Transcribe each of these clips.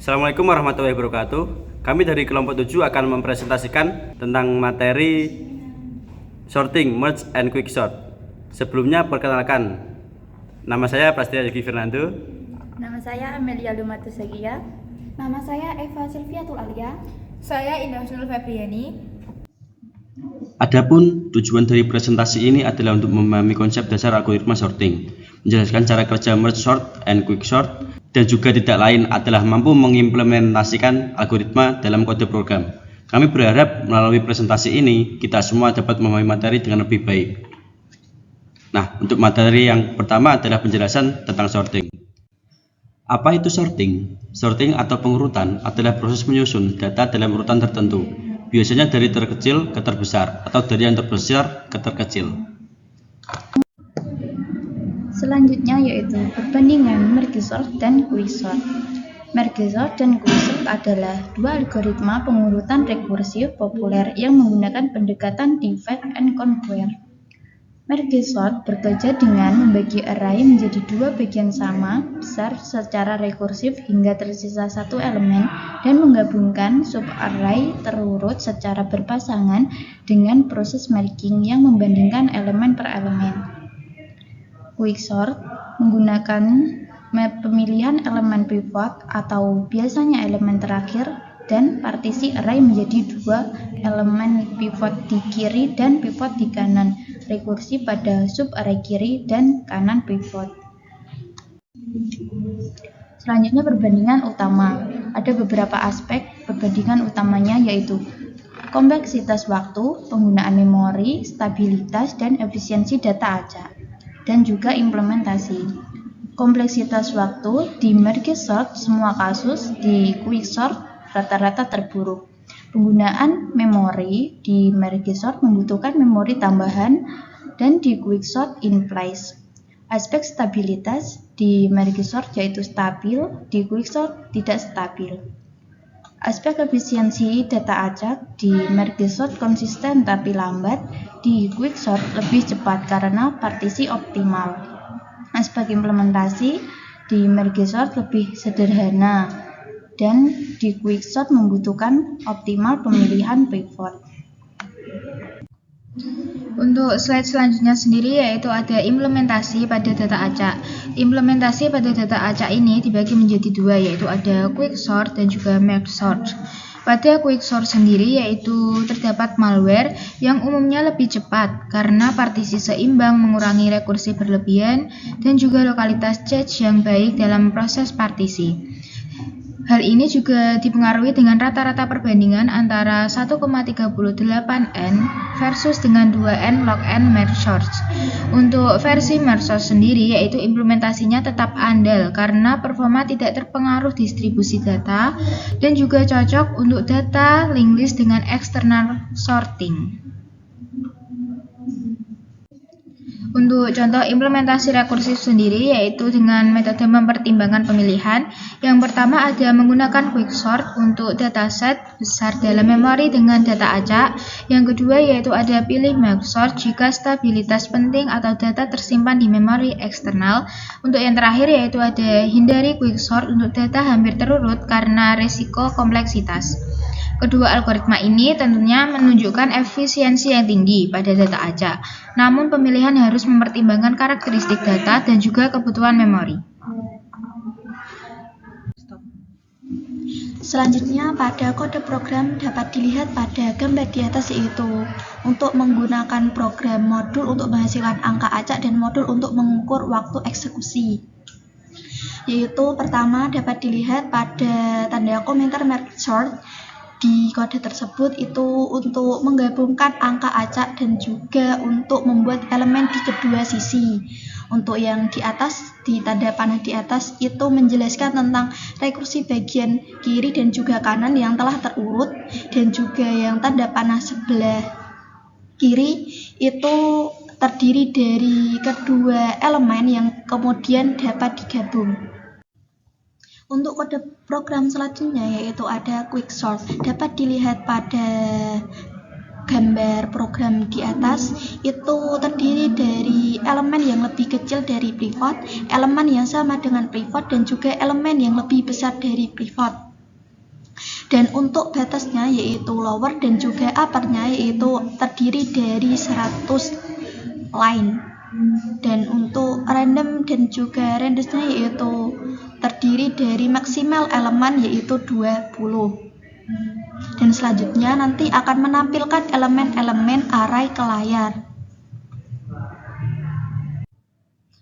Assalamualaikum warahmatullahi wabarakatuh. Kami dari kelompok 7 akan mempresentasikan tentang materi sorting, merge, and quick sort. Sebelumnya perkenalkan, nama saya Prastya Yogi Fernando. Nama saya Amelia Lumatus Sagia. Nama saya Eva Silviatul Alia. Saya Indah Husnul Febriani. Adapun tujuan dari presentasi ini adalah untuk memahami konsep dasar algoritma sorting, menjelaskan cara kerja merge sort and quick sort, dan juga tidak lain adalah mampu mengimplementasikan algoritma dalam kode program. Kami berharap melalui presentasi ini kita semua dapat memahami materi dengan lebih baik. Nah, untuk materi yang pertama adalah penjelasan tentang sorting. Apa itu sorting? Sorting atau pengurutan adalah proses menyusun data dalam urutan tertentu, biasanya dari terkecil ke terbesar atau dari yang terbesar ke terkecil. Selanjutnya yaitu perbandingan merge sort dan quick sort. Merge sort dan quick sort adalah dua algoritma pengurutan rekursif populer yang menggunakan pendekatan divide and conquer. Merge sort bekerja dengan membagi array menjadi dua bagian sama besar secara rekursif hingga tersisa satu elemen dan menggabungkan subarray terurut secara berpasangan dengan proses merging yang membandingkan elemen per elemen. Quick sort menggunakan pemilihan elemen pivot atau biasanya elemen terakhir dan partisi array menjadi dua elemen pivot di kiri dan pivot di kanan, rekursi pada subarray kiri dan kanan pivot. Selanjutnya perbandingan utama. Ada beberapa aspek perbandingan utamanya yaitu kompleksitas waktu, penggunaan memori, stabilitas, dan efisiensi data acak, dan juga implementasi. Kompleksitas waktu di merge sort semua kasus, di quick sort rata-rata terburuk. Penggunaan memori di merge sort membutuhkan memori tambahan dan di quick sort in place. Aspek stabilitas di merge sort yaitu stabil, di quick sort tidak stabil. Aspek efisiensi data acak di merge sort konsisten tapi lambat, di quick sort lebih cepat karena partisi optimal. Aspek implementasi di merge sort lebih sederhana dan di quick sort membutuhkan optimal pemilihan pivot. Untuk slide selanjutnya sendiri yaitu ada implementasi pada data acak. Implementasi pada data acak ini dibagi menjadi dua, yaitu ada quick sort dan juga merge sort. Pada quick sort sendiri yaitu terdapat malware yang umumnya lebih cepat karena partisi seimbang mengurangi rekursi berlebihan dan juga lokalitas cache yang baik dalam proses partisi. Hal ini juga dipengaruhi dengan rata-rata perbandingan antara 1,38n versus dengan 2n log n merge sort. Untuk versi merge sort sendiri yaitu implementasinya tetap andal karena performa tidak terpengaruh distribusi data dan juga cocok untuk data linked list dengan external sorting. Untuk contoh implementasi rekursif sendiri yaitu dengan metode mempertimbangkan pemilihan. Yang pertama ada menggunakan quick sort untuk dataset besar dalam memori dengan data acak. Yang kedua yaitu ada pilih merge sort jika stabilitas penting atau data tersimpan di memori eksternal. Untuk yang terakhir yaitu ada hindari quick sort untuk data hampir terurut karena resiko kompleksitas. Kedua algoritma ini tentunya menunjukkan efisiensi yang tinggi pada data acak, namun pemilihan harus mempertimbangkan karakteristik data dan juga kebutuhan memori. Selanjutnya pada kode program dapat dilihat pada gambar di atas yaitu untuk menggunakan program modul untuk menghasilkan angka acak dan modul untuk mengukur waktu eksekusi. Yaitu pertama dapat dilihat pada tanda komentar merge sort. Di kode tersebut itu untuk menggabungkan angka acak dan juga untuk membuat elemen di kedua sisi. Untuk yang di atas, di tanda panah di atas itu menjelaskan tentang rekursi bagian kiri dan juga kanan yang telah terurut, dan juga yang tanda panah sebelah kiri itu terdiri dari kedua elemen yang kemudian dapat digabung. Untuk kode program selanjutnya yaitu ada quick sort, dapat dilihat pada gambar program di atas itu terdiri dari elemen yang lebih kecil dari pivot, elemen yang sama dengan pivot, dan juga elemen yang lebih besar dari pivot. Dan untuk batasnya yaitu lower dan juga uppernya yaitu terdiri dari 100 line. Dan untuk random dan juga range-nya yaitu terdiri dari maksimal elemen yaitu 20. Dan selanjutnya nanti akan menampilkan elemen-elemen array ke layar.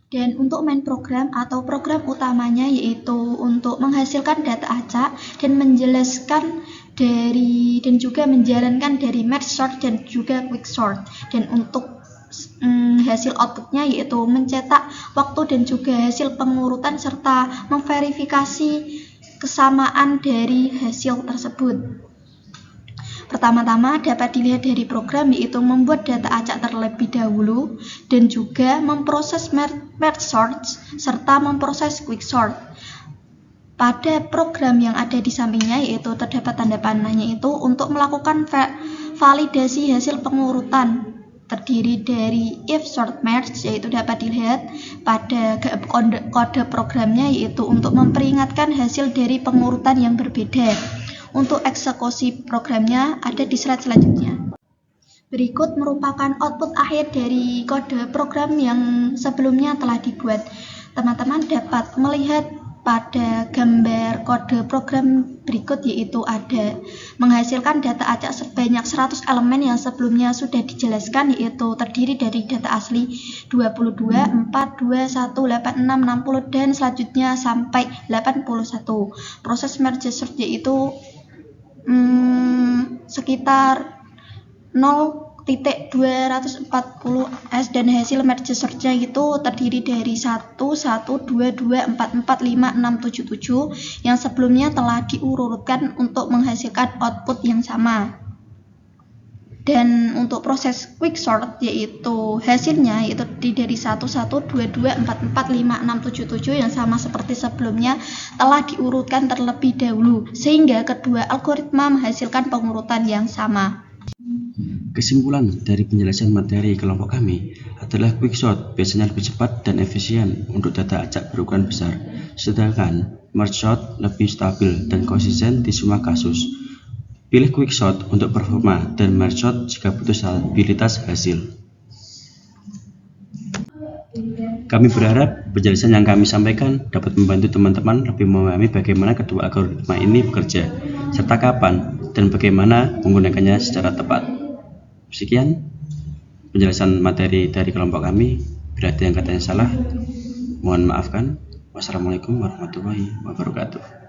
Dan untuk main program atau program utamanya yaitu untuk menghasilkan data acak dan menjelaskan dan juga menjalankan dari merge sort dan juga quick sort. Dan untuk hasil outputnya yaitu mencetak waktu dan juga hasil pengurutan serta memverifikasi kesamaan dari hasil tersebut. Pertama-tama dapat dilihat dari program yaitu membuat data acak terlebih dahulu dan juga memproses merge sort serta memproses quick sort. Pada program yang ada di sampingnya yaitu terdapat tanda panahnya itu untuk melakukan validasi hasil pengurutan terdiri dari if sort merge yaitu dapat dilihat pada kode programnya yaitu untuk memperingatkan hasil dari pengurutan yang berbeda. Untuk eksekusi programnya ada di slide selanjutnya. Berikut merupakan output akhir dari kode program yang sebelumnya telah dibuat. Teman-teman dapat melihat pada gambar kode program berikut yaitu ada menghasilkan data acak sebanyak 100 elemen yang sebelumnya sudah dijelaskan yaitu terdiri dari data asli 22, 4, 2, 1, 8, 6, 60 dan selanjutnya sampai 81. Proses merge sort yaitu sekitar 0.240s dan hasil merge sort-nya itu terdiri dari 1, 1, 2, 2, 4, 4, 5, 6, 7, 7 yang sebelumnya telah diurutkan untuk menghasilkan output yang sama. Dan untuk proses quick sort yaitu hasilnya yaitu terdiri dari 1, 1, 2, 2, 4, 4, 5, 6, 7, 7 yang sama seperti sebelumnya telah diurutkan terlebih dahulu sehingga kedua algoritma menghasilkan pengurutan yang sama. Kesimpulan dari penjelasan materi kelompok kami adalah quick sort biasanya lebih cepat dan efisien untuk data acak berukuran besar, sedangkan merge sort lebih stabil dan konsisten di semua kasus. Pilih quick sort untuk performa dan merge sort jika butuh stabilitas hasil. Kami berharap penjelasan yang kami sampaikan dapat membantu teman-teman lebih memahami bagaimana kedua algoritma ini bekerja, serta kapan dan bagaimana menggunakannya secara tepat. Sekian penjelasan materi dari kelompok kami. Bila ada yang katanya salah, mohon maafkan. Wassalamualaikum warahmatullahi wabarakatuh.